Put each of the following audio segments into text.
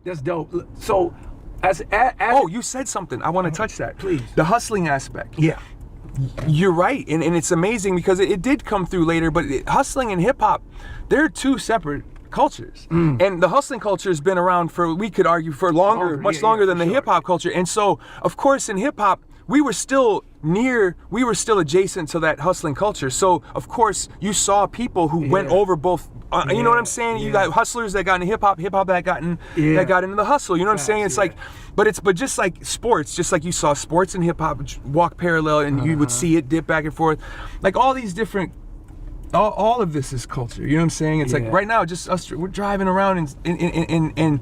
That's dope. So, as oh, you said something. I want to touch that. Please. The hustling aspect. Yeah. You're right, and it's amazing because it did come through later, but hustling and hip hop, they're two separate cultures. And the hustling culture has been around for, we could argue, for much longer than the hip hop culture. And so, of course, in hip hop, we were still adjacent to that hustling culture. So, of course, you saw people who went over both. You know what I'm saying? You got hustlers that got into hip hop that got into the hustle. You know what I'm saying? It's like, but just like sports, just like you saw sports and hip hop walk parallel, and you would see it dip back and forth, like all these different. All of this is culture. You know what I'm saying? It's like right now, just us. We're driving around and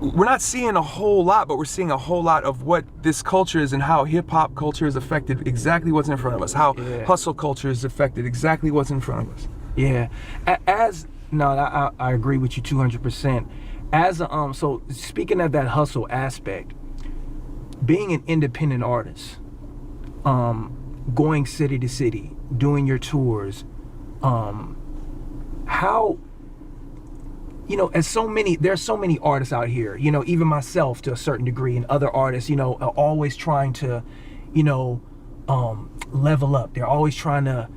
we're not seeing a whole lot, but we're seeing a whole lot of what this culture is and how hip hop culture has affected exactly what's in front of us. How hustle culture has affected exactly what's in front of us. Yeah, I agree with you 200%. As a, so speaking of that hustle aspect, being an independent artist, going city to city, doing your tours, how, you know, there's so many artists out here, you know, even myself to a certain degree, and other artists, you know, are always trying to, you know, level up. They're always trying to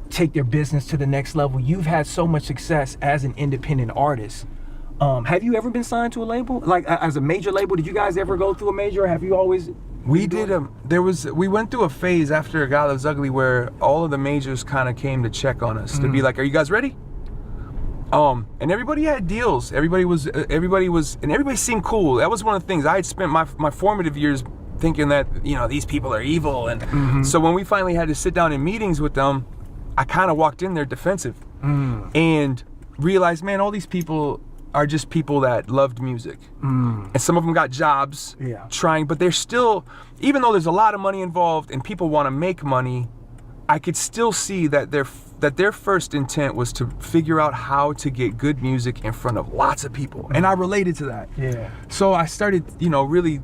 take their business to the next level. You've had so much success as an independent artist. Have you ever been signed to a label? Like as a major label, did you guys ever go through a major, or have you always? We did. We went through a phase after God Loves Ugly where all of the majors kind of came to check on us, to be like, "Are you guys ready?" And everybody had deals. Everybody seemed cool. That was one of the things I had spent my formative years thinking that, you know, these people are evil, and so when we finally had to sit down in meetings with them, I kind of walked in there defensive and realized, man, all these people are just people that loved music. And some of them got jobs trying, but they're still, even though there's a lot of money involved and people want to make money, I could still see that their first intent was to figure out how to get good music in front of lots of people. And I related to that. Yeah. So I started, you know, really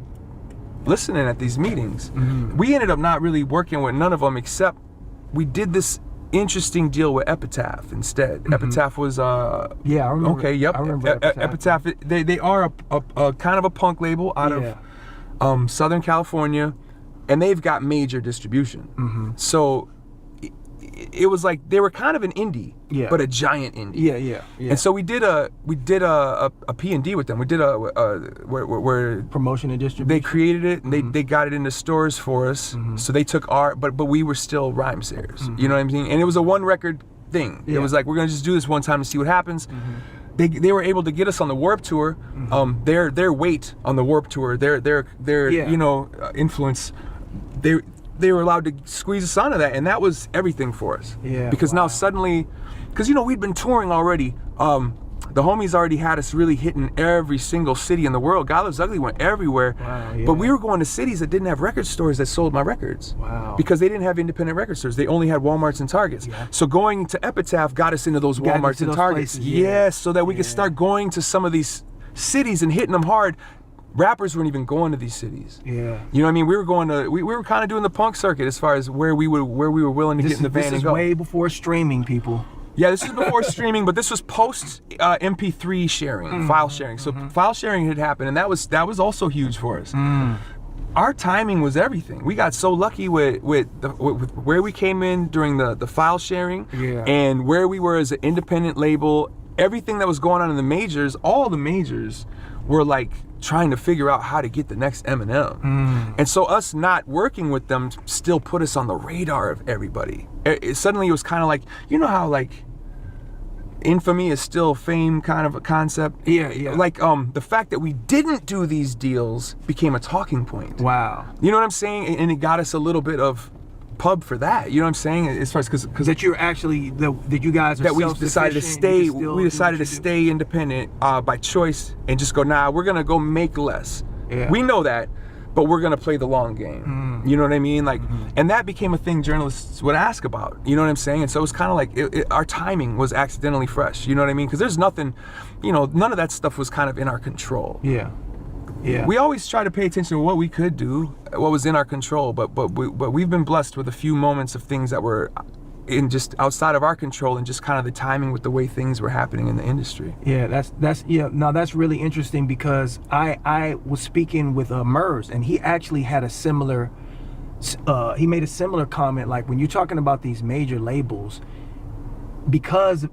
listening at these meetings. We ended up not really working with none of them, except we did this interesting deal with Epitaph instead. Epitaph was I remember. Okay, yep. I remember Epitaph. They are a kind of a punk label out of Southern California, and they've got major distribution. So it was like they were kind of an indie, but a giant indie. Yeah. And so we did a P&D with them. We did where promotion and distribution. They created it, and they got it into stores for us. So they took our, but we were still Rhymesayers. You know what I mean? And it was a one record thing. It was like, we're gonna just do this one time to see what happens. They were able to get us on the Warped Tour. Their weight on the Warped Tour, their you know, influence, they were allowed to squeeze us onto that, and that was everything for us. Because now suddenly, because, you know, we'd been touring already. The homies already had us really hitting every single city in the world. God Loves Ugly went everywhere. But we were going to cities that didn't have record stores that sold my records. Because they didn't have independent record stores. They only had Walmarts and Targets. So going to Epitaph got us into those Walmarts and Targets. Yes, so that we could start going to some of these cities and hitting them hard. Rappers weren't even going to these cities. You know what I mean? We were going to, we were kind of doing the punk circuit as far as where we were willing to get in the van and go. This is way before streaming, people. Yeah, this is before streaming, but this was post MP3 sharing, file sharing. So file sharing had happened, and that was also huge for us. Our timing was everything. We got so lucky with where we came in during the file sharing, and where we were as an independent label. Everything that was going on in the majors, all the majors were like trying to figure out how to get the next Eminem. And so us not working with them still put us on the radar of everybody. Suddenly it was kind of like, you know how like infamy is still fame kind of a concept? Like the fact that we didn't do these deals became a talking point. Wow. You know what I'm saying? And it got us a little bit of pub for that, you know what I'm saying? As far as because that you're actually that you guys are that we decided to stay. We decided to stay independent by choice and just go. Nah, we're gonna go make less. We know that, but we're gonna play the long game. You know what I mean? Like, and that became a thing journalists would ask about. You know what I'm saying? And so it was kind of like our timing was accidentally fresh. You know what I mean? Because there's nothing, you know, none of that stuff was kind of in our control. We always try to pay attention to what we could do, what was in our control, but we've been blessed with a few moments of things that were in just outside of our control, and just kind of the timing with the way things were happening in the industry. Yeah, that's really interesting, because I was speaking with Mers, and he actually had a similar he made a similar comment, like when you're talking about these major labels, because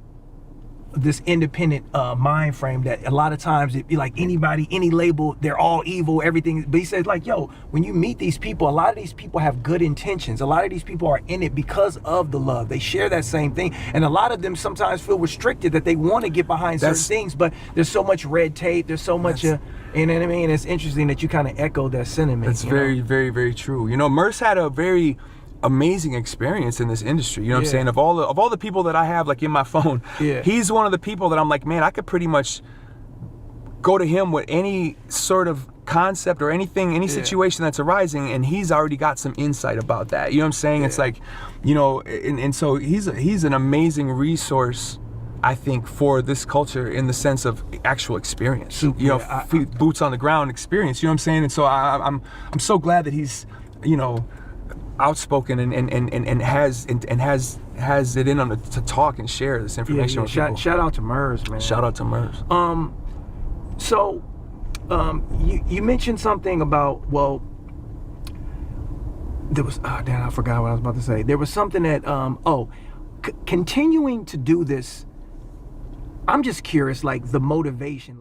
this independent mind frame, that a lot of times it be like anybody, any label, they're all evil, everything. But he says, like, yo, when you meet these people, a lot of these people have good intentions. A lot of these people are in it because of the love. They share that same thing, and a lot of them sometimes feel restricted, that they want to get behind certain things, but there's so much red tape, there's so much you know what I mean? It's interesting that you kind of echoed that sentiment. That's very, very, very true. You know, Misc had a very amazing experience in this industry. You know what I'm saying? Of all the people that I have, like, in my phone, he's one of the people that I'm like, man, I could pretty much go to him with any sort of concept or anything, any situation that's arising, and he's already got some insight about that. You know what I'm saying? It's like, you know, and so he's an amazing resource, I think, for this culture, in the sense of actual experience. You know, boots on the ground experience. You know what I'm saying? And so I'm so glad that he's, you know, outspoken and has it in him to talk and share this information with people. Shout out to Mers, man. Shout out to Mers. So you mentioned something about, well, there was, oh damn, I forgot what I was about to say. There was something that continuing to do this, I'm just curious, like, the motivation, like